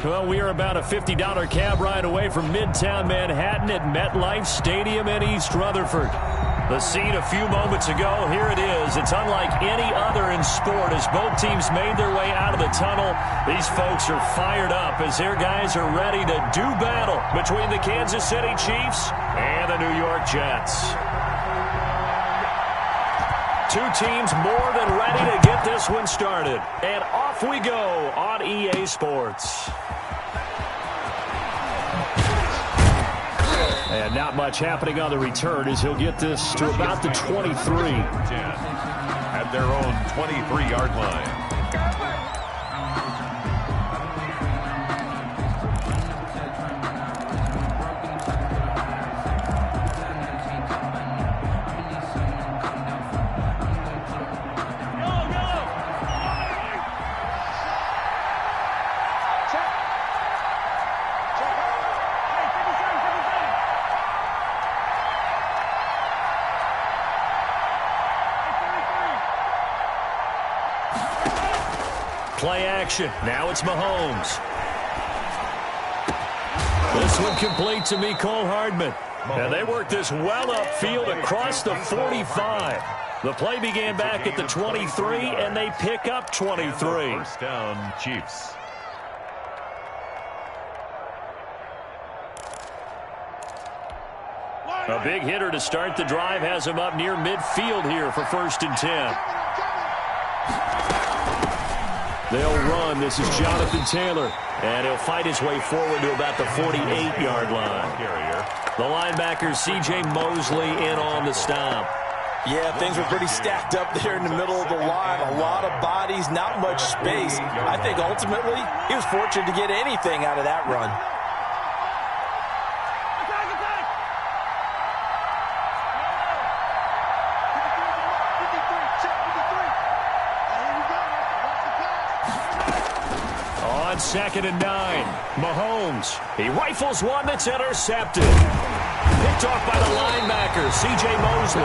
Well, we are about a $50 cab ride away from Midtown Manhattan at MetLife Stadium in East Rutherford. The scene a few moments ago, here it is. It's unlike any other in sport. As both teams made their way out of the tunnel, these folks are fired up as their guys are ready to do battle between the Kansas City Chiefs and the New York Jets. Two teams more than ready to get this one started. And off we go on EA Sports. And not much happening on the return as he'll get this to about the 23. At their own 23-yard line. Play action. Now it's Mahomes. This one complete to Mecole Hardman. And they work this well upfield across the 45. The play began back at the 23, and they pick up 23. First down, Chiefs. A big hitter to start the drive has him up near midfield here for 1st and 10. They'll run. This is Jonathan Taylor. And he'll fight his way forward to about the 48-yard line. The linebacker, C.J. Mosley, in on the stop. Yeah, things were pretty stacked up there in the middle of the line. A lot of bodies, not much space. I think ultimately he was fortunate to get anything out of that run. On 2nd and 9, Mahomes. He rifles one that's intercepted. Picked off by the linebacker, C.J. Mosley.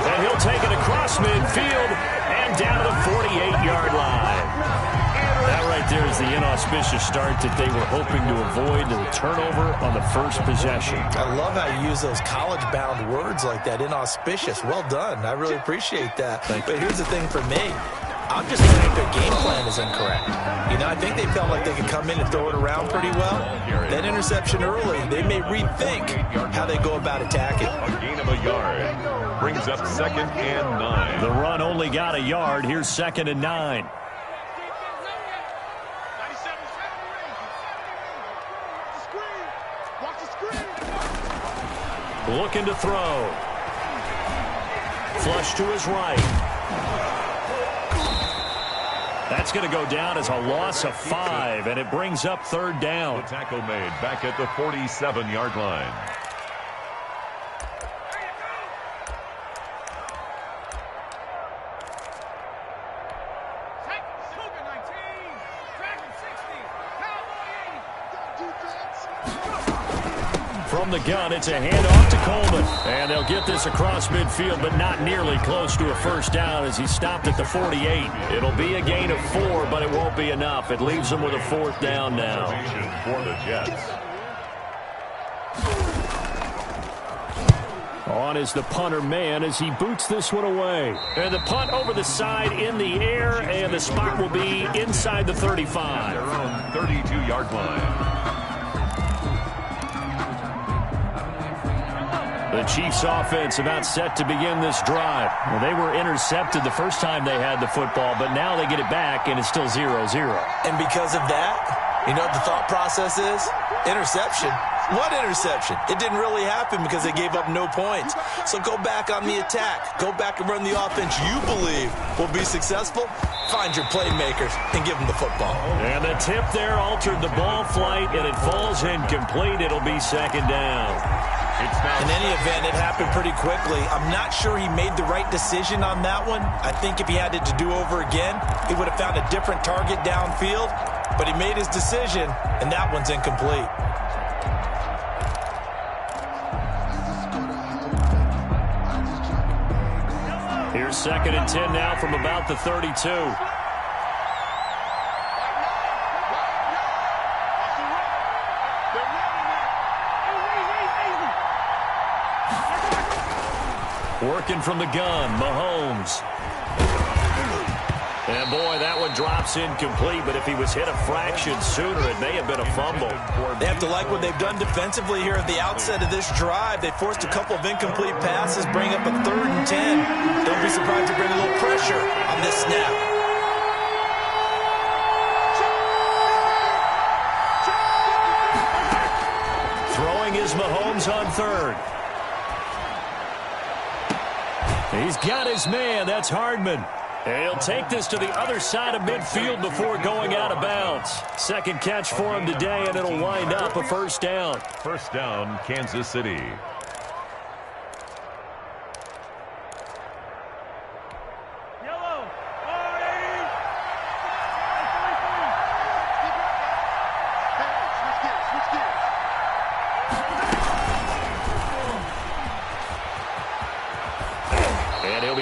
And he'll take it across midfield and down to the 48-yard line. That right there is the inauspicious start that they were hoping to avoid, the turnover on the first possession. I love how you use those college-bound words like that, inauspicious. Well done. I really appreciate that. But here's the thing for me. I'm just think their game plan is incorrect. You know, I think they felt like they could come in and throw it around pretty well. That interception early, they may rethink how they go about attacking. A gain of a yard brings up 2nd and 9. The run only got a yard. Here's 2nd and 9. Looking to throw. Flush to his right. That's going to go down as a loss of 5, and it brings up 3rd down. The tackle made back at the 47-yard line. From the gun, it's a handoff to Coleman. And they'll get this across midfield, but not nearly close to a 1st down as he stopped at the 48. It'll be a gain of 4, but it won't be enough. It leaves them with a 4th down now. For the Jets. On is the punter man as he boots this one away. And the punt over the side in the air, and the spot will be inside the 35. Their own 32-yard line. The Chiefs offense about set to begin this drive. Well, they were intercepted the first time they had the football, but now they get it back, and it's still 0-0. And because of that, you know what the thought process is? Interception. What interception? It didn't really happen because they gave up no points. So go back on the attack. Go back and run the offense you believe will be successful. Find your playmakers and give them the football. And the tip there altered the ball flight, and it falls incomplete. It'll be 2nd down. In any event, it happened pretty quickly. I'm not sure he made the right decision on that one. I think if he had it to do over again, he would have found a different target downfield. But he made his decision, and that one's incomplete. Here's 2nd and 10 now from about the 32. Working from the gun, Mahomes. And, boy, that one drops incomplete, but if he was hit a fraction sooner, it may have been a fumble. They have to like what they've done defensively here at the outset of this drive. They forced a couple of incomplete passes, bring up a 3rd and 10. Don't be surprised to bring a little pressure on this snap. Throwing is Mahomes on 3rd. He's got his man. That's Hardman. And he'll take this to the other side of midfield before going out of bounds. Second catch for him today, and it'll wind up a 1st down. 1st down, Kansas City.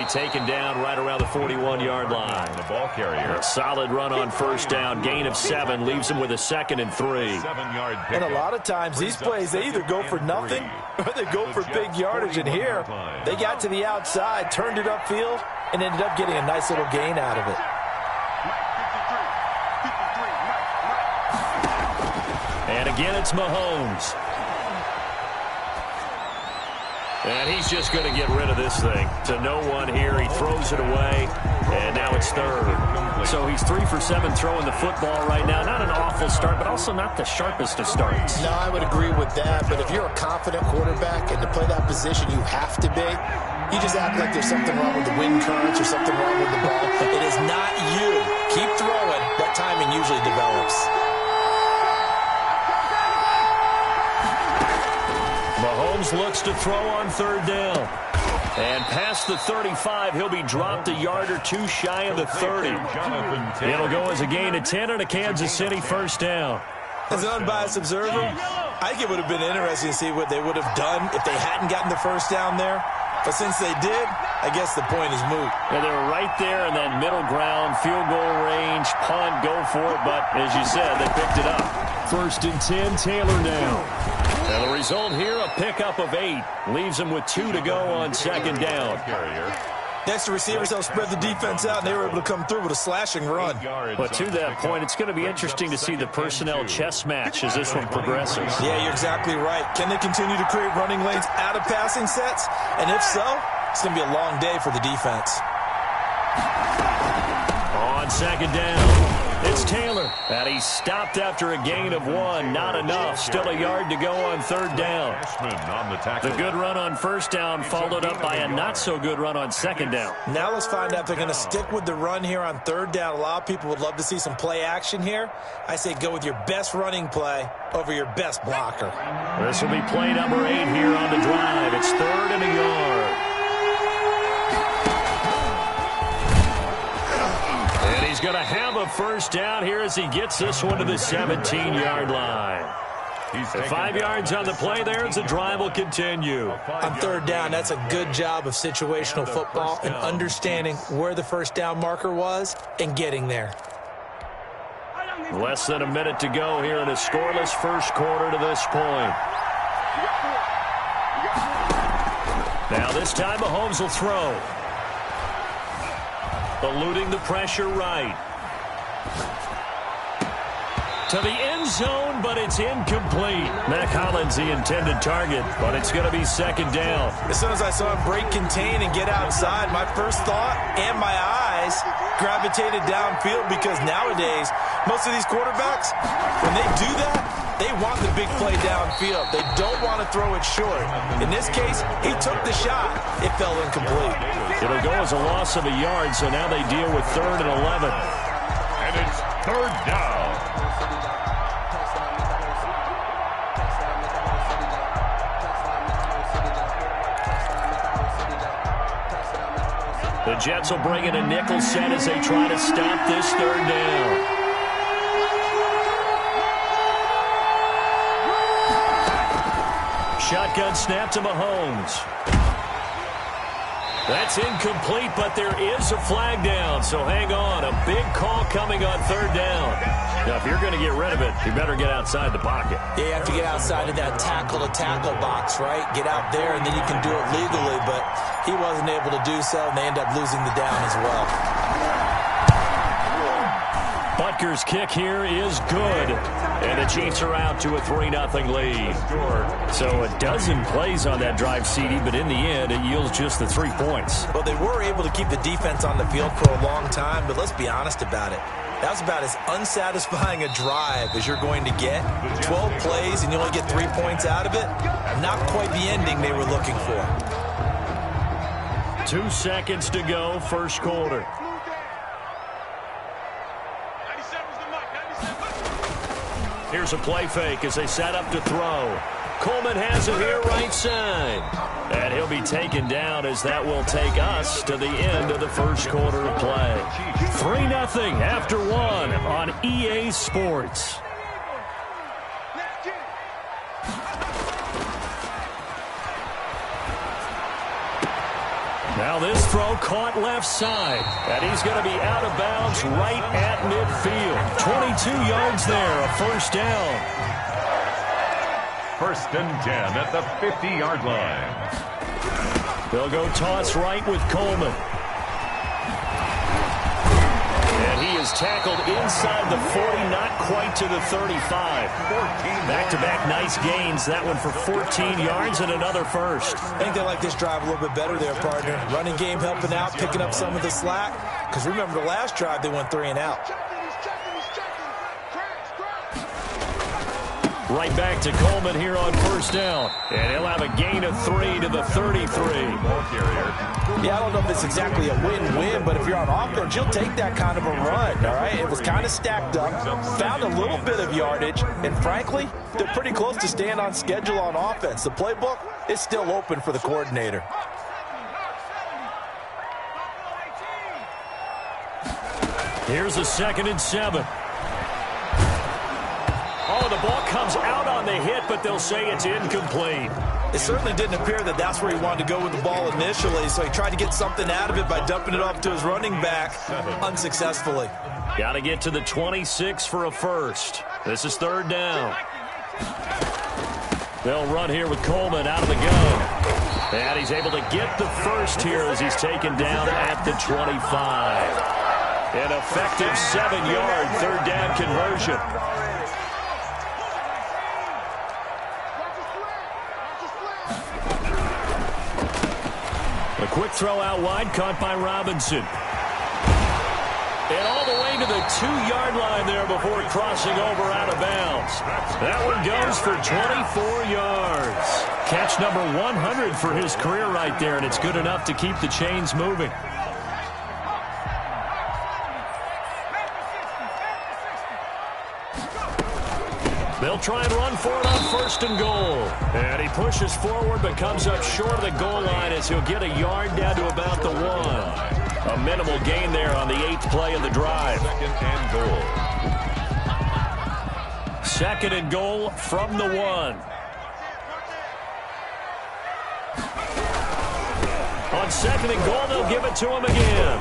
Taken down right around the 41-yard line. The ball carrier. A solid run on 1st down. Gain of 7 leaves him with a 2nd and 3. 7-yard and a lot of times these plays, they either go for nothing or they go for big yardage. And here, they got to the outside, turned it upfield, and ended up getting a nice little gain out of it. And again, it's Mahomes. And he's just going to get rid of this thing. To no one here. He throws it away. And now it's 3rd. So he's 3 for 7 throwing the football right now. Not an awful start, but also not the sharpest of starts. No, I would agree with that. But if you're a confident quarterback and to play that position, you have to be. You just act like there's something wrong with the wind currents or something wrong with the ball. It is not you. Keep throwing. That timing usually develops. Mahomes looks to throw on 3rd down. And past the 35, he'll be dropped a yard or 2 shy of the 30. It'll go as a gain of 10 and a Kansas City 1st down. As an unbiased observer, I think it would have been interesting to see what they would have done if they hadn't gotten the 1st down there. But since they did, I guess the point is moot. Yeah, they were right there in that middle ground, field goal range, punt, go for it. But as you said, they picked it up. 1st and 10, Taylor now. And the result here, a pickup of 8. Leaves him with 2 to go on 2nd down. Next, the receivers helped spread the defense out, and they were able to come through with a slashing run. But to that point, it's going to be interesting to see the personnel chess match as this one progresses. Yeah, you're exactly right. Can they continue to create running lanes out of passing sets? And if so, it's going to be a long day for the defense. On 2nd down, it's Taylor. And he's stopped after a gain of 1. Not enough. Still a yard to go on 3rd down. The good run on 1st down followed up by a not-so-good run on 2nd down. Now let's find out if they're going to stick with the run here on 3rd down. A lot of people would love to see some play action here. I say go with your best running play over your best blocker. This will be play number 8 here on the drive. It's 3rd and a yard. And he's going to have a 1st down here as he gets this one to the 17-yard line. 5 yards on the play there as the drive will continue. On 3rd down, that's a good job of situational football and understanding where the 1st down marker was and getting there. Less than a minute to go here in a scoreless 1st quarter to this point. Now this time Mahomes will throw. Eluding the pressure right. To the end zone, but it's incomplete. Mac Hollins, the intended target, but it's going to be 2nd down. As soon as I saw him break contain and get outside, my first thought and my eyes gravitated downfield because nowadays, most of these quarterbacks, when they do that, they want the big play downfield. They don't want to throw it short. In this case, he took the shot. It fell incomplete. It'll go as a loss of a yard, so now they deal with 3rd and 11. And it's 3rd down. The Jets will bring in a nickel set as they try to stop this 3rd down. Shotgun snap to Mahomes. That's incomplete, but there is a flag down, so hang on. A big call coming on 3rd down. Now, if you're going to get rid of it, you better get outside the pocket. Yeah, you have to get outside of that tackle-to-tackle box, right? Get out there, and then you can do it legally, but he wasn't able to do so, and they end up losing the down as well. Butker's kick here is good, and the Chiefs are out to a 3-0 lead. So a dozen plays on that drive, CD, but in the end, it yields just the 3 points. Well, they were able to keep the defense on the field for a long time, but let's be honest about it. That was about as unsatisfying a drive as you're going to get. 12 plays, and you only get 3 points out of it. Not quite the ending they were looking for. 2 seconds to go, first quarter. Here's a play fake as they set up to throw. Coleman has it here right side. And he'll be taken down as that will take us to the end of the first quarter of play. 3-0 after 1 on EA Sports. Now this throw caught left side. And he's going to be out of bounds right at midfield. 22 yards there, a first down. 1st and 10 at the 50-yard line. They'll go toss right with Coleman. And he is tackled inside the 40, not quite to the 35. Back-to-back nice gains. That one for 14 yards and another first. I think they like this drive a little bit better there, partner. Running game helping out, picking up some of the slack. Because remember, the last drive, they went 3 and out. Right back to Coleman here on first down. And he'll have a gain of 3 to the 33. Yeah, I don't know if it's exactly a win-win, but if you're on offense, you'll take that kind of a run, all right? It was kind of stacked up, found a little bit of yardage, and frankly, they're pretty close to staying on schedule on offense. The playbook is still open for the coordinator. Here's a 2nd and 7. Oh, the ball comes out on the hit, but they'll say it's incomplete. It certainly didn't appear that that's where he wanted to go with the ball initially, so he tried to get something out of it by dumping it off to his running back unsuccessfully. Got to get to the 26 for a first. This is 3rd down. They'll run here with Coleman out of the gun. And he's able to get the first here as he's taken down at the 25. An effective 7-yard 3rd down conversion. A quick throw out wide, caught by Robinson. And all the way to the 2-yard line there before crossing over out of bounds. That one goes for 24 yards. Catch number 100 for his career right there, and it's good enough to keep the chains moving. They'll try and run for it on 1st and goal. And he pushes forward but comes up short of the goal line as he'll get a yard down to about the 1. A minimal gain there on the 8th play of the drive. 2nd and goal. 2nd and goal from the 1. On 2nd and goal, they'll give it to him again.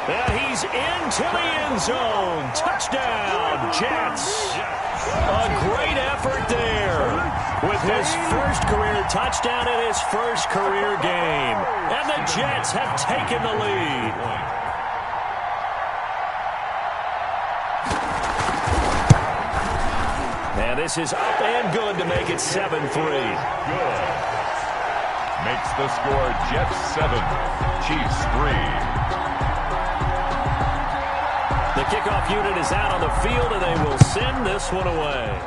And he's into the end zone. Touchdown, Jets. A great effort there with his first career touchdown in his first career game. And the Jets have taken the lead. And this is up and good to make it 7-3. Good. Makes the score Jets 7, Chiefs 3. The kickoff unit is out on the field, and they will send this one away.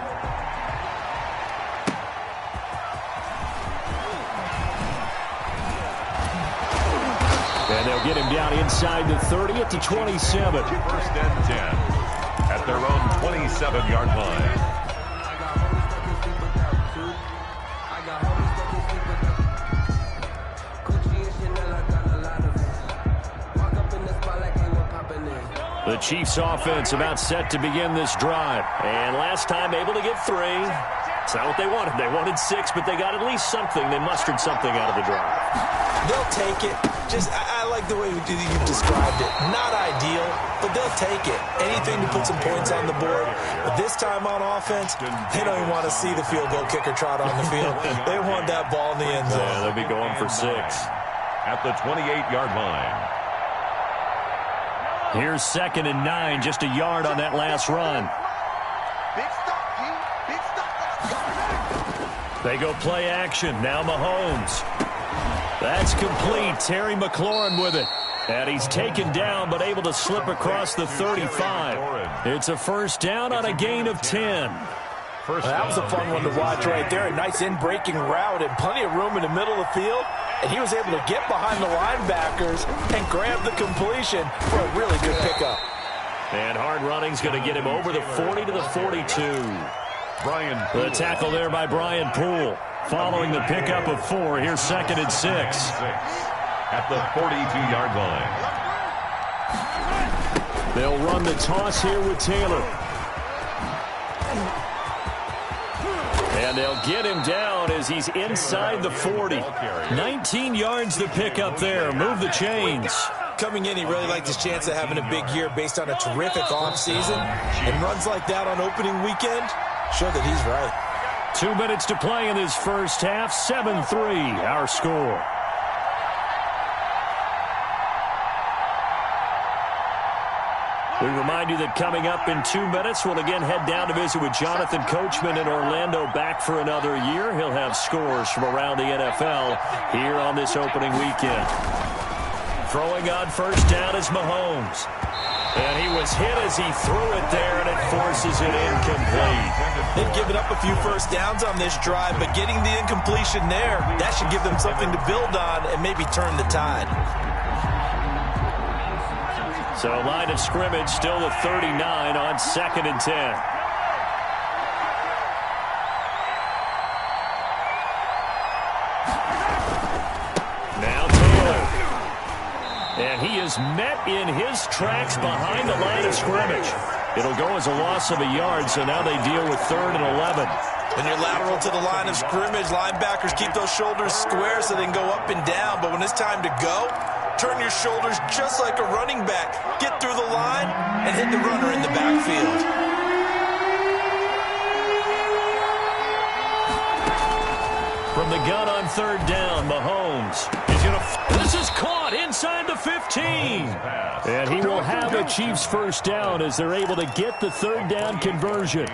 And they'll get him down inside the 30 at the 27. 1st and 10 at their own 27-yard line. The Chiefs offense about set to begin this drive. And last time able to get 3. It's not what they wanted. They wanted 6, but they got at least something. They mustered something out of the drive. They'll take it. I like the way you've described it. Not ideal, but they'll take it. Anything to put some points on the board. But this time on offense, they don't even want to see the field goal kicker trot on the field. They want that ball in the end zone. Yeah, they'll be going for 6. At the 28-yard line. Here's 2nd and 9, just a yard on that last run. They go play action. Now Mahomes. That's complete. Terry McLaurin with it. And he's taken down, but able to slip across the 35. It's a first down on a gain of 10. Well, that was a fun one to watch right there. A nice in-breaking route and plenty of room in the middle of the field. And he was able to get behind the linebackers and grab the completion for a really good pickup. And hard running's going to get him over the 40 to the 42. The tackle there by Brian Poole. Following the pickup of 4, here's 2nd and 6. At the 42-yard line. They'll run the toss here with Taylor. And they'll get him down as he's inside the 40. 19 yards the pickup there. Move the chains. Coming in, he really liked his chance of having a big year based on a terrific offseason. And runs like that on opening weekend show that he's right. 2 minutes to play in this first half. 7-3, our score. We remind you that coming up in 2 minutes, we'll again head down to visit with Jonathan Coachman in Orlando, back for another year. He'll have scores from around the NFL here on this opening weekend. Throwing on first down is Mahomes. And he was hit as he threw it there, and it forces it incomplete. They've given up a few first downs on this drive, but getting the incompletion there, that should give them something to build on and maybe turn the tide. So line of scrimmage still the 39 on 2nd and 10. Now Taylor. And he is met in his tracks behind the line of scrimmage. It'll go as a loss of a yard, so now they deal with 3rd and 11. When you're lateral to the line of scrimmage, linebackers keep those shoulders square so they can go up and down. But when it's time to go, turn your shoulders just like a running back. Get through the line and hit the runner in the backfield. From the gun on 3rd down, Mahomes. This is caught inside the 15. And he will have a Chiefs first down as they're able to get the 3rd down conversion.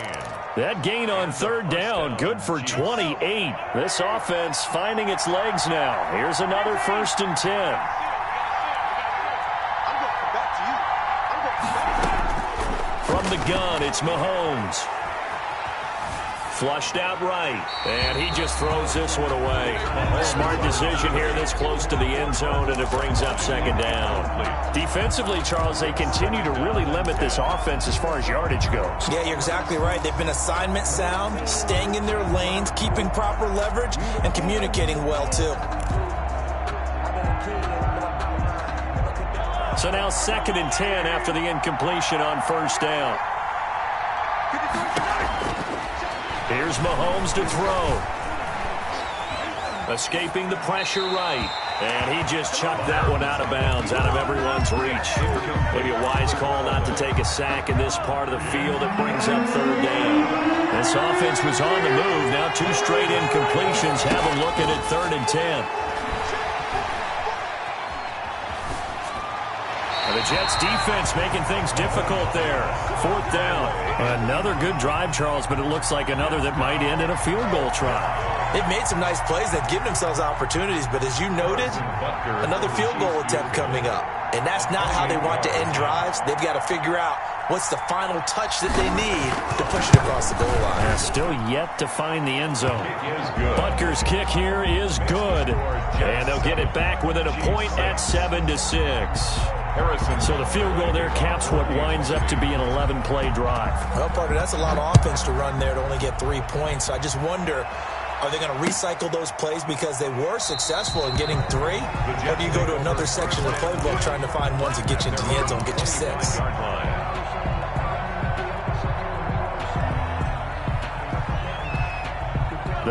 That gain on 3rd down, good for 28. This offense finding its legs now. Here's another 1st and 10. From the gun, it's Mahomes. Flushed out right, and he just throws this one away. Smart decision here this close to the end zone, and it brings up 2nd down. Defensively, Charles, they continue to really limit this offense as far as yardage goes. Yeah, you're exactly right. They've been assignment sound, staying in their lanes, keeping proper leverage, and communicating well, too. So now 2nd and 10 after the incompletion on 1st down. Here's Mahomes to throw. Escaping the pressure right. And he just chucked that one out of bounds, out of everyone's reach. Maybe a wise call not to take a sack in this part of the field. It brings up 3rd down. This offense was on the move. Now 2 straight incompletions have them looking at 3rd and 10. The Jets defense making things difficult there. 4th down. Another good drive, Charles, but it looks like another that might end in a field goal try. They've made some nice plays. They've given themselves opportunities, but as you noted, another field goal attempt coming up. And that's not how they want to end drives. They've got to figure out what's the final touch that they need to push it across the goal line. Yeah, still yet to find the end zone. Butker's kick here is good. And they'll get it back within a point at 7-6. So the field goal there caps what winds up to be an 11-play drive. Well, partner, that's a lot of offense to run there to only get 3 points. So I just wonder, are they going to recycle those plays because they were successful in getting 3? Or do you go to another section of the playbook trying to find ones that get you into the end zone, get you 6?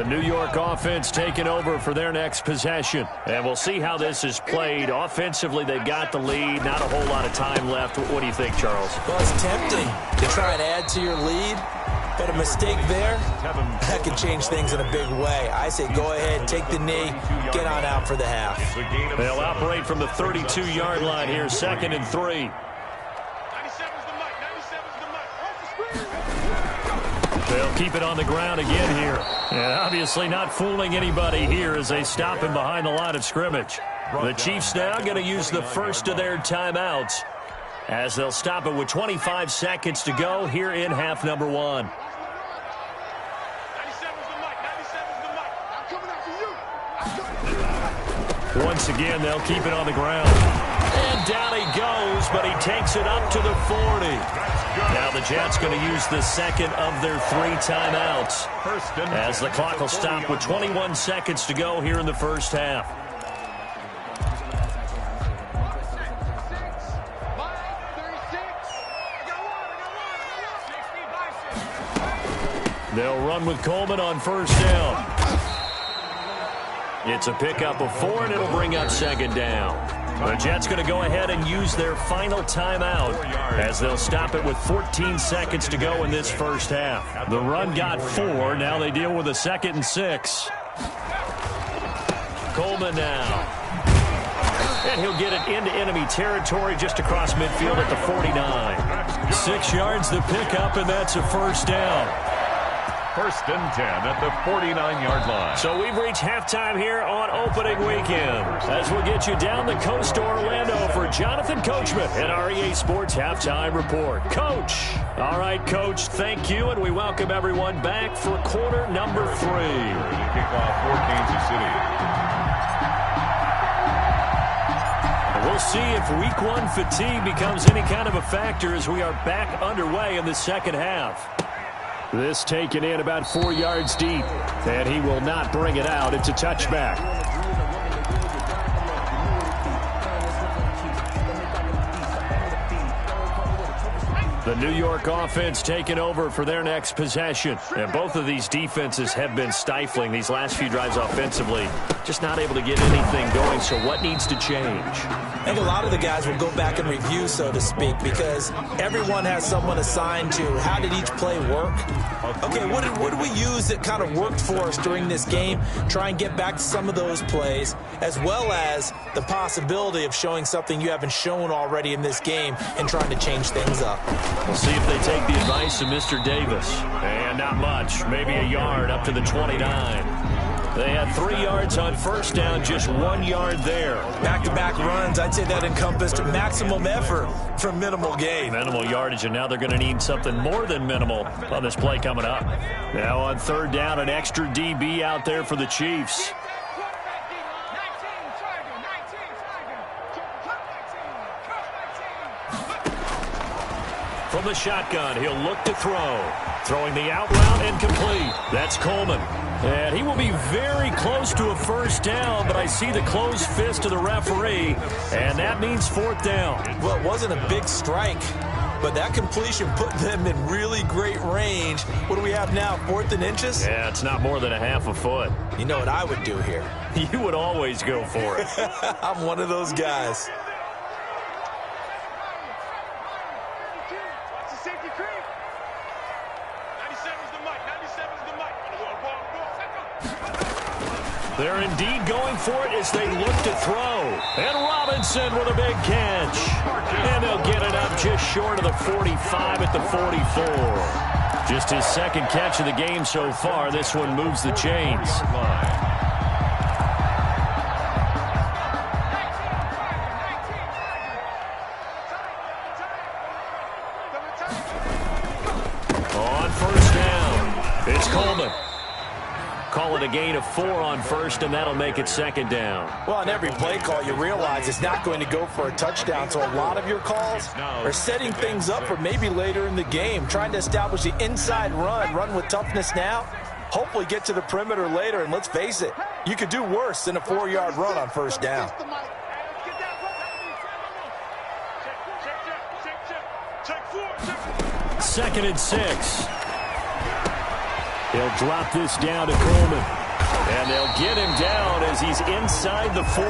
The New York offense taking over for their next possession. And we'll see how this is played. Offensively, they got the lead. Not a whole lot of time left. What do you think, Charles? Well, it's tempting to try and add to your lead. But a mistake there, that can change things in a big way. I say go ahead, take the knee, get on out for the half. They'll operate from the 32-yard line here, 2nd and 3. They'll keep it on the ground again here. And obviously not fooling anybody here as they stop him behind the line of scrimmage. The Chiefs now going to use the first of their timeouts as they'll stop it with 25 seconds to go here in half number 1. Once again, they'll keep it on the ground. And down he goes, but he takes it up to the 40. Now the Jets going to use the second of their 3 timeouts as the clock will stop with 21 seconds to go here in the first half. They'll run with Coleman on first down. It's a pickup of 4, and it'll bring up 2nd down. The Jets going to go ahead and use their final timeout as they'll stop it with 14 seconds to go in this first half. The run got 4. Now they deal with a 2nd and 6. Coleman now. And he'll get it into enemy territory just across midfield at the 49. 6 yards the pickup, and that's a first down. 1st and 10 at the 49-yard line. So we've reached halftime here on opening weekend as we'll get you down the coast to Orlando for Jonathan Coachman and our EA Sports Halftime Report. Coach. All right, Coach, thank you, and we welcome everyone back for quarter number 3. Kickoff for Kansas City. We'll see if week 1 fatigue becomes any kind of a factor as we are back underway in the second half. This taken in about 4 yards deep, and he will not bring it out. It's a touchback. The New York offense taking over for their next possession. And both of these defenses have been stifling these last few drives offensively. Just not able to get anything going, so what needs to change? I think a lot of the guys will go back and review, so to speak, because everyone has someone assigned to how did each play work. Okay, what did we use that kind of worked for us during this game? Try and get back to some of those plays, as well as the possibility of showing something you haven't shown already in this game and trying to change things up. We'll see if they take the advice of Mr. Davis. And not much, maybe a yard up to the 29. They had 3 yards on first down, just 1 yard there. Back-to-back runs, I'd say that encompassed maximum effort for minimal gain. Minimal yardage, and now they're going to need something more than minimal on this play coming up. Now on 3rd down, an extra DB out there for the Chiefs. From the shotgun, he'll look to throw. Throwing the out route and complete. That's Coleman. And he will be very close to a first down, but I see the closed fist of the referee, and that means 4th down. Well, it wasn't a big strike, but that completion put them in really great range. What do we have now, 4th and inches? Yeah, it's not more than a half a foot. You know what I would do here? You would always go for it. I'm one of those guys. They're indeed going for it as they look to throw. And Robinson with a big catch. And they'll get it up just short of the 45 at the 44. Just his 2nd catch of the game so far. This one moves the chains. On first down, it's Coleman. Call it a gain of 4 on first, and that'll make it 2nd down. Well, on every play call, you realize it's not going to go for a touchdown, so a lot of your calls are setting things up for maybe later in the game, trying to establish the inside run with toughness now, hopefully get to the perimeter later, and let's face it, you could do worse than a 4-yard run on first down. 2nd and 6. He'll drop this down to Coleman. And they'll get him down as he's inside the 40.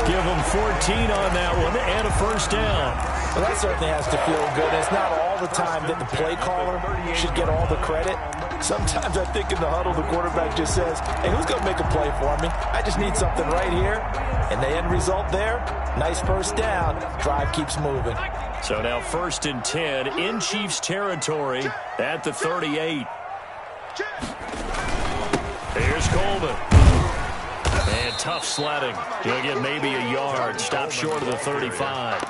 Give him 14 on that one and a first down. Well, that certainly has to feel good. It's not all the time that the play caller should get all the credit. Sometimes I think in the huddle, the quarterback just says, hey, who's going to make a play for me? I just need something right here. And the end result there, nice first down. Drive keeps moving. So now 1st and 10 in Chiefs territory at the 38. Here's Coleman. And tough sledding. He'll get maybe a yard. Stop short of the 35.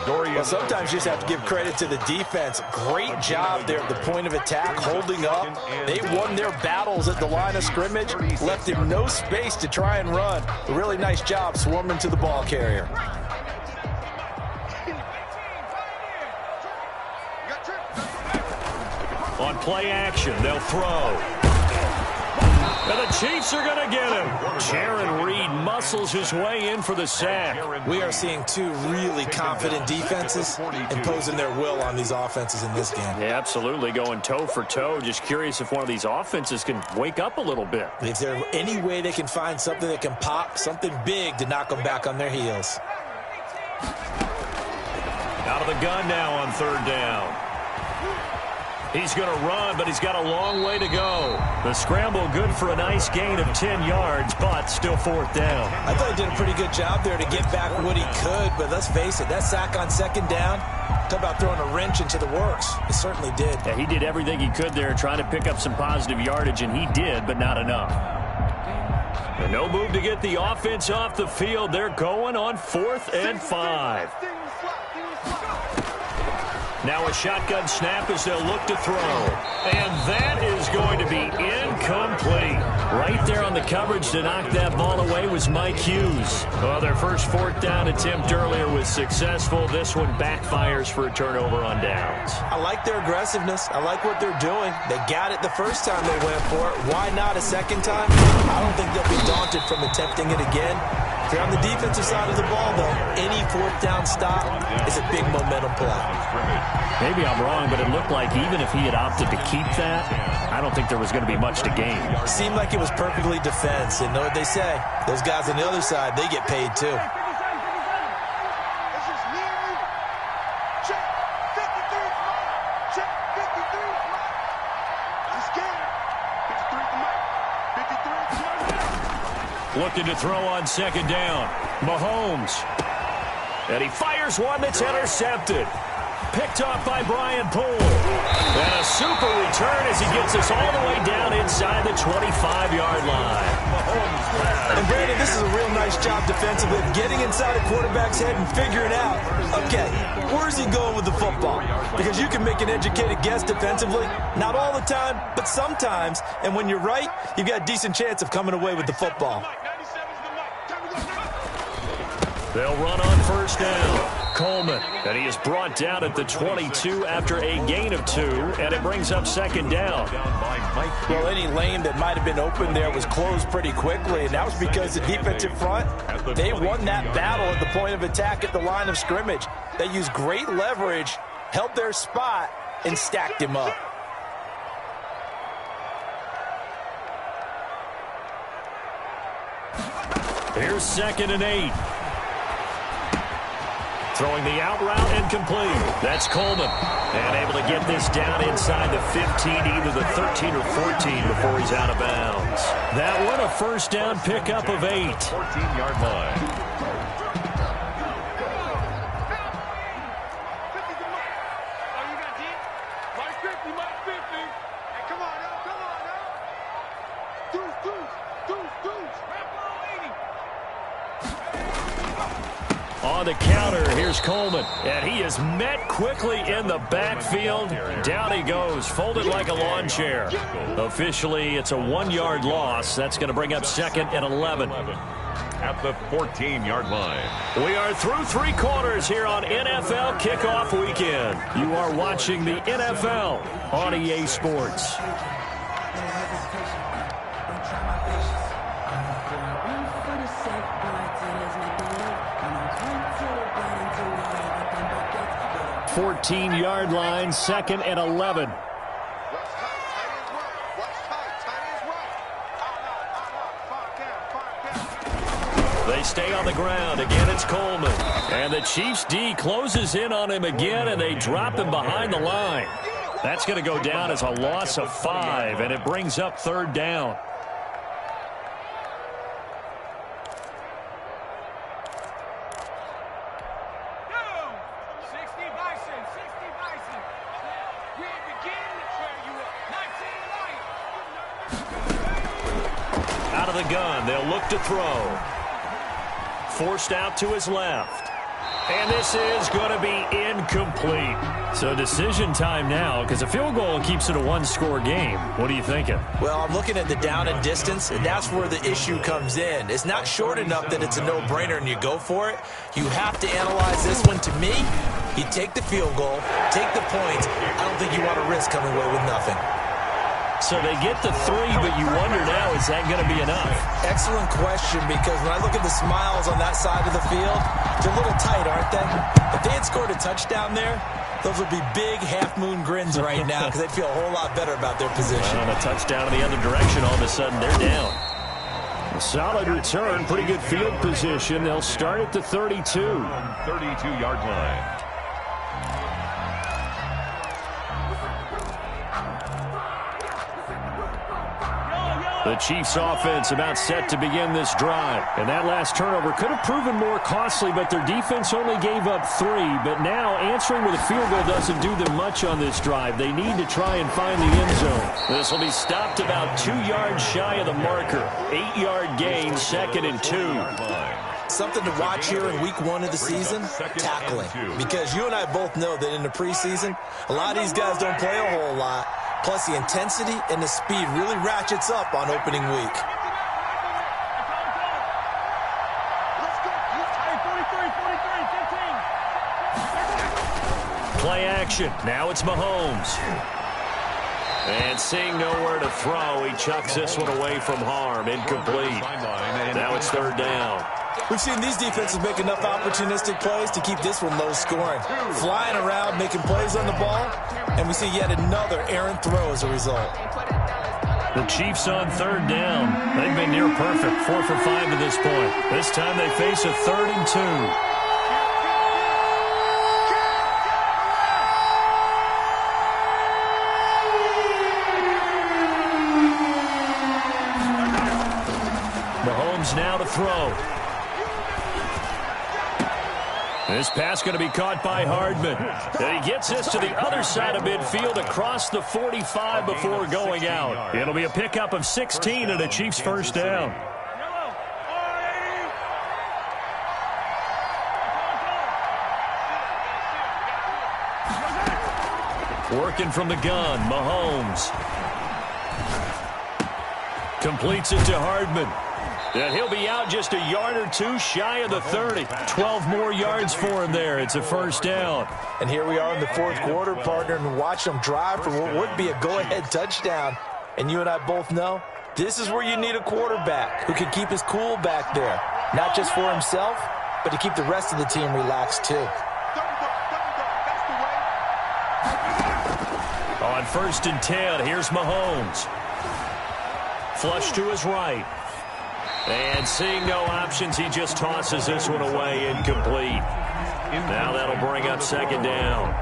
Well, sometimes you just have to give credit to the defense. Great job there at the point of attack, holding up. They won their battles at the line of scrimmage, left him no space to try and run. A really nice job swarming to the ball carrier. On play action, they'll throw. And the Chiefs are going to get him. Jaron Reed muscles his way in for the sack. We are seeing two really confident defenses imposing their will on these offenses in this game. Yeah, absolutely, going toe for toe. Just curious if one of these offenses can wake up a little bit. If there's any way they can find something that can pop, something big to knock them back on their heels. Out of the gun now on 3rd down. He's going to run, but he's got a long way to go. The scramble good for a nice gain of 10 yards, but still 4th down. I thought he did a pretty good job there to get back what he could, but let's face it, that sack on 2nd down, talk about throwing a wrench into the works. It certainly did. Yeah, he did everything he could there trying to pick up some positive yardage, and he did, but not enough. And no move to get the offense off the field. They're going on 4th and 5. Now a shotgun snap as they'll look to throw. And that is going to be incomplete. Right there on the coverage to knock that ball away was Mike Hughes. Well, their first 4th down attempt earlier was successful. This one backfires for a turnover on downs. I like their aggressiveness. I like what they're doing. They got it the first time they went for it. Why not a second time? I don't think they'll be daunted from attempting it again. If you're on the defensive side of the ball, though, any 4th down stop is a big momentum play. Maybe I'm wrong, but it looked like even if he had opted to keep that, I don't think there was going to be much to gain. It seemed like it was perfectly defense. And know what they say? Those guys on the other side, they get paid too. Looking to throw on 2nd down. Mahomes. And he fires one that's intercepted. Picked off by Brian Poole. And a super return as he gets us all the way down inside the 25-yard line. And Brandon, this is a real nice job defensively of getting inside a quarterback's head and figuring out, okay, where's he going with the football? Because you can make an educated guess defensively, not all the time, but sometimes. And when you're right, you've got a decent chance of coming away with the football. They'll run on 1st down. Coleman, and he is brought down at the 22 after a gain of 2, and it brings up 2nd down. Well, any lane that might have been open there was closed pretty quickly, and that was because the defensive front, they won that battle at the point of attack at the line of scrimmage. They used great leverage, held their spot, and stacked him up. Here's 2nd and 8. Throwing the out route and complete. That's Coleman. And able to get this down inside the 15, either the 13 or 14 before he's out of bounds. That one, a 1st down pickup of 8. 14-yard line. On the counter, here's Coleman. And he is met quickly in the backfield. Down he goes, folded like a lawn chair. Officially, it's a 1-yard loss. That's going to bring up 2nd and 11. At the 14-yard line. We are through 3 quarters here on NFL Kickoff Weekend. You are watching the NFL on EA Sports. .14-yard line, 2nd and 11. They stay on the ground. Again, it's Coleman. And the Chiefs' D closes in on him again, and they drop him behind the line. That's going to go down as a loss of 5, and it brings up 3rd down. Out of the gun, they'll look to throw. Forced out to his left. And this is going to be incomplete. So decision time now, because a field goal keeps it a 1-score game. What are you thinking? Well, I'm looking at the down and distance, and that's where the issue comes in. It's not short enough that it's a no-brainer and you go for it. You have to analyze this one. To me, you take the field goal, take the points. I don't think you want to risk coming away with nothing. So they get the 3, but you wonder now, is that going to be enough? Excellent question, because when I look at the smiles on that side of the field, they're a little tight, aren't they? If they had scored a touchdown there, those would be big half-moon grins right now because they'd feel a whole lot better about their position. Well, a touchdown in the other direction, all of a sudden they're down. A solid return, pretty good field position. They'll start at the 32. 32-yard line. The Chiefs offense about set to begin this drive. And that last turnover could have proven more costly, but their defense only gave up 3. But now answering with a field goal doesn't do them much on this drive. They need to try and find the end zone. This will be stopped about 2 yards shy of the marker. 8-yard gain, 2nd and 2. Something to watch here in week 1 of the season, tackling. Because you and I both know that in the preseason, a lot of these guys don't play a whole lot. Plus, the intensity and the speed really ratchets up on opening week. Play action. Now it's Mahomes. And seeing nowhere to throw, he chucks this one away from harm. Incomplete. Now it's 3rd down. We've seen these defenses make enough opportunistic plays to keep this one low scoring. Flying around, making plays on the ball, and we see yet another errant throw as a result. The Chiefs on 3rd down. They've been near perfect, 4 for 5 to this point. This time they face a 3rd and 2. Mahomes now to throw. This pass going to be caught by Hardman. And he gets this to the other side of midfield across the 45 before going out. It'll be a pickup of 16 and a Chiefs 1st down. Working from the gun, Mahomes. Completes it to Hardman. And he'll be out just a yard or 2 shy of the 30. 12 more yards for him there. It's a 1st down. And here we are in the 4th quarter, partner, and watch them drive for what would be a go-ahead touchdown. And you and I both know this is where you need a quarterback who can keep his cool back there. Not just for himself, but to keep the rest of the team relaxed too. On 1st and 10, here's Mahomes. Flush to his right. And seeing no options, he just tosses this one away, incomplete. Now that'll bring up 2nd down.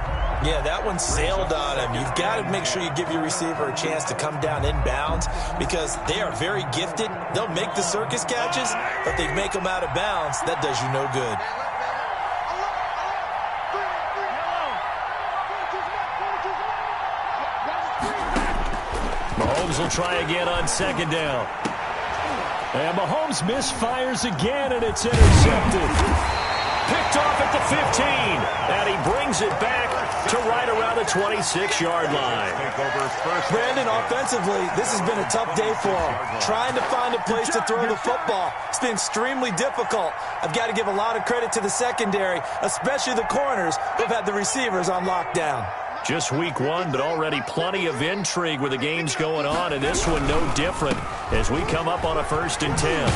Yeah, that one sailed on him. You've got to make sure you give your receiver a chance to come down inbounds because they are very gifted. They'll make the circus catches, but they make them out of bounds. That does you no good. Mahomes will try again on 2nd down. And Mahomes misfires again, and it's intercepted. Picked off at the 15, and he brings it back to right around the 26-yard line. Brandon, offensively, this has been a tough day for him. Trying to find a place to throw the football. It's been extremely difficult. I've got to give a lot of credit to the secondary, especially the corners who've had the receivers on lockdown. Just week 1, but already plenty of intrigue with the games going on, and this one no different as we come up on a 1st and 10.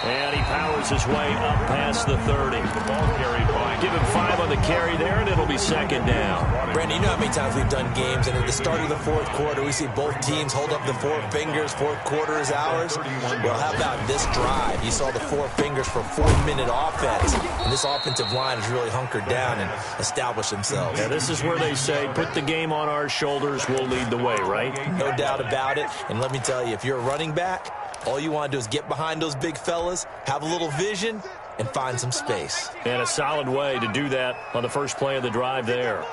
And he powers his way up past the 30. The ball carried by. Give him 5 on the carry there, and it'll be second down. Brandon, you know how many times we've done games, and at the start of the fourth quarter, we see both teams hold up the 4 fingers. Fourth quarter is ours. Well, how about this drive? You saw the 4 fingers for 4-minute offense, and this offensive line has really hunkered down and established themselves. Yeah, this is where they say, put the game on our shoulders, we'll lead the way, right? No doubt about it. And let me tell you, if you're a running back, all you want to do is get behind those big fellas, have a little vision, and find some space. And a solid way to do that on the first play of the drive there.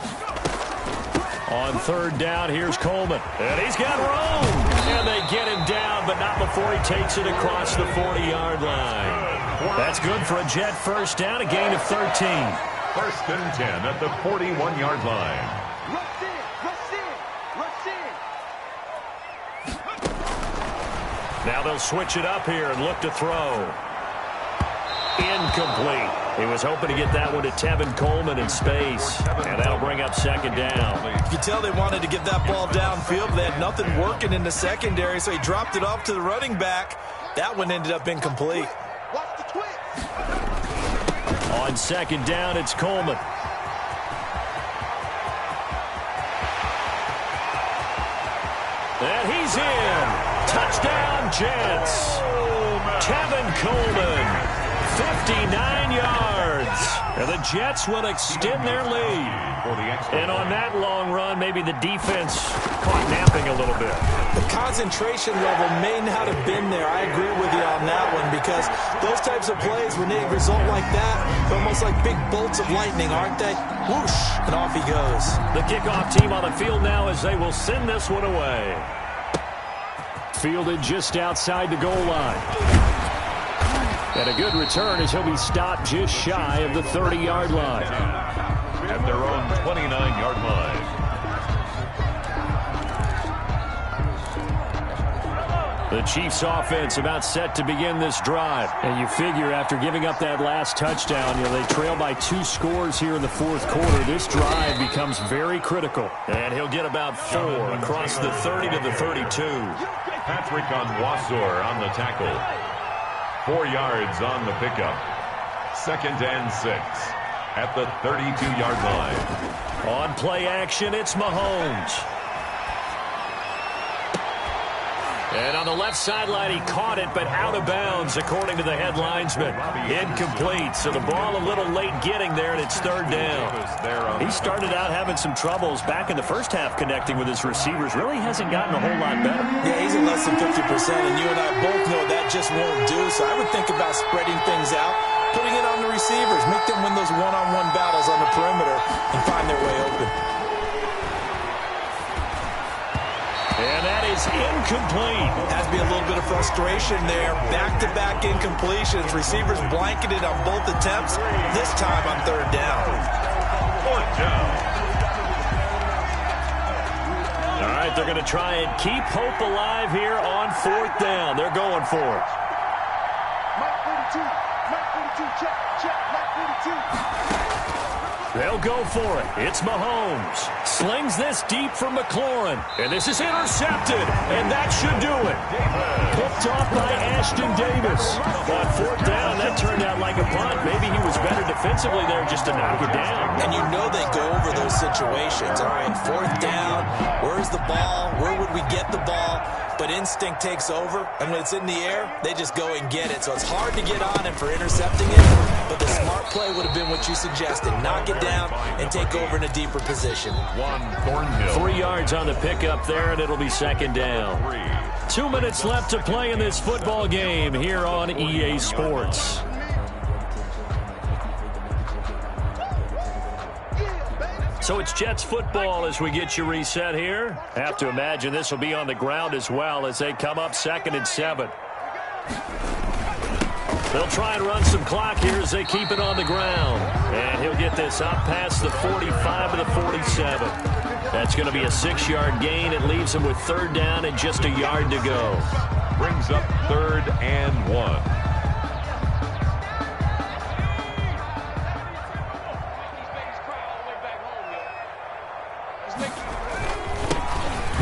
On third down, here's Coleman. And he's got room. And they get him down, but not before he takes it across the 40-yard line. That's good for a Jet first down, a gain of 13. First and 10 at the 41-yard line. Now they'll switch it up here and look to throw. Incomplete. He was hoping to get that one to Tevin Coleman in space. And that'll bring up second down. You can tell they wanted to get that ball downfield, but they had nothing working in the secondary, so he dropped it off to the running back. That one ended up incomplete. On second down, it's Coleman. And he's in. Touchdown, Jets. Tevin Coleman, 59 yards. And the Jets will extend their lead. And on that long run, maybe the defense caught napping a little bit. The concentration level may not have been there. I agree with you on that one, because those types of plays, when they result like that, they're almost like big bolts of lightning, aren't they? Whoosh, and off he goes. The kickoff team on the field now as they will send this one away. Fielded just outside the goal line. And a good return as he'll be stopped just shy of the 30-yard line. At their own 29-yard line. The Chiefs offense about set to begin this drive. And you figure after giving up that last touchdown, they trail by 2 scores here in the fourth quarter. This drive becomes very critical. And he'll get about 4 across the 30 to the 32. Patrick Onwuasor on the tackle. 4 yards on the pickup. Second and 6 at the 32-yard line. On play action, it's Mahomes. And on the left sideline, he caught it, but out of bounds, according to the head linesman. Incomplete, so the ball a little late getting there, and it's third down. He started out having some troubles back in the first half connecting with his receivers. Really hasn't gotten a whole lot better. Yeah, he's at less than 50%, and you and I both know that just won't do. So I would think about spreading things out, putting it on the receivers, make them win those one-on-one battles on the perimeter, and find their way open. And that is incomplete. Has to be a little bit of frustration there. Back-to-back incompletions. Receivers blanketed on both attempts, this time on third down. Fourth down. All right, they're going to try and keep hope alive here on fourth down. They're going for it. Mike 42, check, Mike 42. They'll go for it. It's Mahomes. Slings this deep from McLaurin. And this is intercepted. And that should do it. Picked off by Ashton Davis. On fourth down, that turned out like a punt. Maybe he was better defensively there just to knock it down. And you know they go over those situations. All right, fourth down. Where's the ball? Where would we get the ball? But instinct takes over. And when it's in the air, they just go and get it. So it's hard to get on him for intercepting it. But the smart play would have been what you suggested. Knock it down and take over in a deeper position. 3 yards on the pickup there, and it'll be second down. 2 minutes left to play in this football game here on EA Sports. So it's Jets football as we get you reset here. Have to imagine this will be on the ground as well as they come up second and 7. They'll try and run some clock here as they keep it on the ground. And he'll get this up past the 45 to the 47. That's going to be a 6-yard gain. It leaves him with third down and just a yard to go. Brings up third and 1.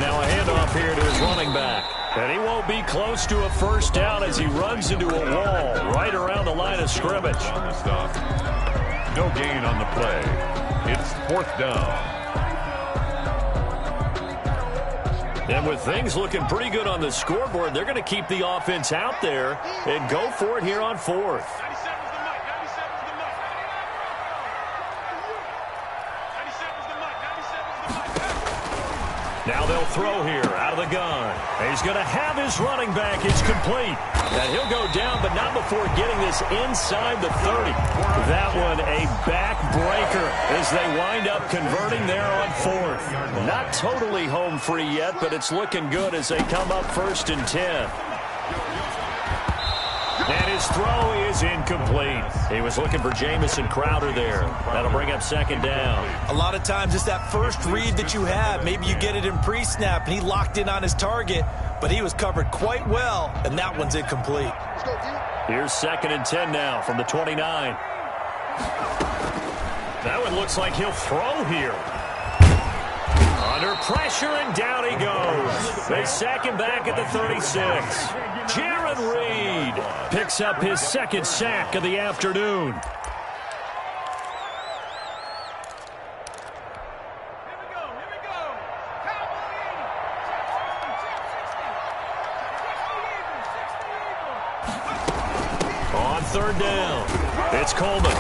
Now a handoff here to his running back. And he won't be close to a first down as he runs into a wall right around the line of scrimmage. On the stop. No gain on the play. It's 4th down. And with things looking pretty good on the scoreboard, they're going to keep the offense out there and go for it here on 4th. Now they'll throw here out of the gun. He's going to have his running back. It's complete. And he'll go down, but not before getting this inside the 30. That one a backbreaker as they wind up converting there on 4th. Not totally home free yet, but it's looking good as they come up 1st and 10. And his throw is incomplete. He was looking for Jamison Crowder there. That'll bring up 2nd down. A lot of times it's that first read that you have. Maybe you get it in pre-snap, and he locked in on his target, but he was covered quite well, and that one's incomplete. Here's 2nd and 10 now from the 29. That one looks like he'll throw here. Under pressure, and down he goes. They sack him back at the 36. Jaron Reed picks up his 2nd sack of the afternoon. On 3rd down, it's Coleman.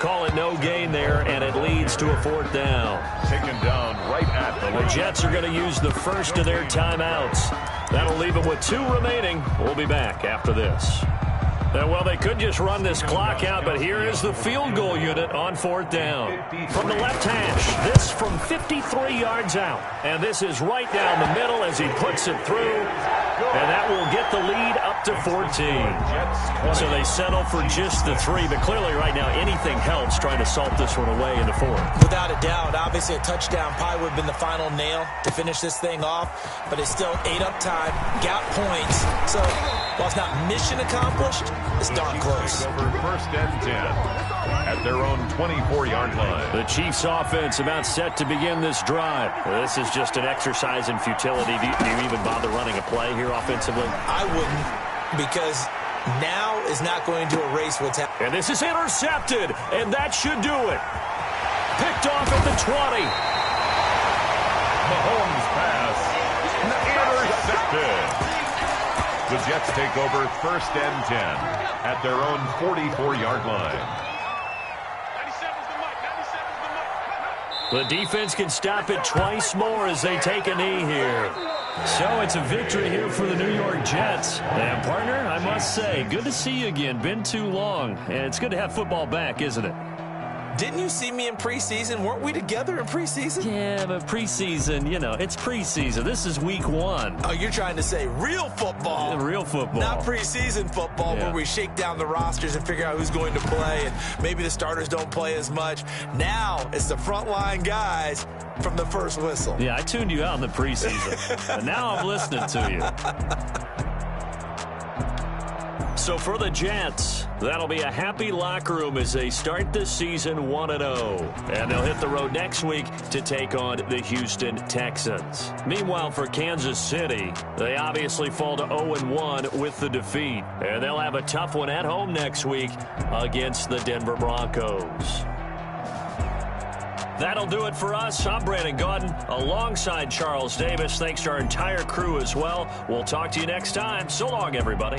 Call it no gain there, and it leads to a 4th down. Taken down right at the line. The Jets are going to use the first of their timeouts. That'll leave them with 2 remaining. We'll be back after this. Well, they could just run this clock out, but here is the field goal unit on 4th down. From the left hash, this from 53 yards out. And this is right down the middle as he puts it through. And that will get the lead up to 14. So they settle for just the 3. But clearly right now anything helps trying to salt this one away in the 4th. Without a doubt, obviously a touchdown probably would have been the final nail to finish this thing off. But it's still 8 up time, got points. So while it's not mission accomplished, it's darn close. Over 1st and 10 at their own 24-yard line. The Chiefs offense about set to begin this drive. This is just an exercise in futility. Do you even bother running a play here offensively? I wouldn't, because now is not going to erase what's happening. And this is intercepted, and that should do it. Picked off at the 20. Mahomes pass. Intercepted. The Jets take over 1st and 10 at their own 44-yard line. The defense can stop it twice more as they take a knee here. So it's a victory here for the New York Jets. And partner, I must say, good to see you again. Been too long. And it's good to have football back, isn't it? Didn't you see me in preseason? Weren't we together in preseason? Yeah, but preseason, you know, it's preseason. This is week 1. Oh, you're trying to say real football. Real football. Not preseason football where we shake down the rosters and figure out who's going to play, and maybe the starters don't play as much. Now it's the frontline guys from the first whistle. Yeah, I tuned you out in the preseason. And now I'm listening to you. So for the Jets, that'll be a happy locker room as they start the season 1-0. And they'll hit the road next week to take on the Houston Texans. Meanwhile, for Kansas City, they obviously fall to 0-1 with the defeat. And they'll have a tough one at home next week against the Denver Broncos. That'll do it for us. I'm Brandon Gaudin alongside Charles Davis. Thanks to our entire crew as well. We'll talk to you next time. So long, everybody.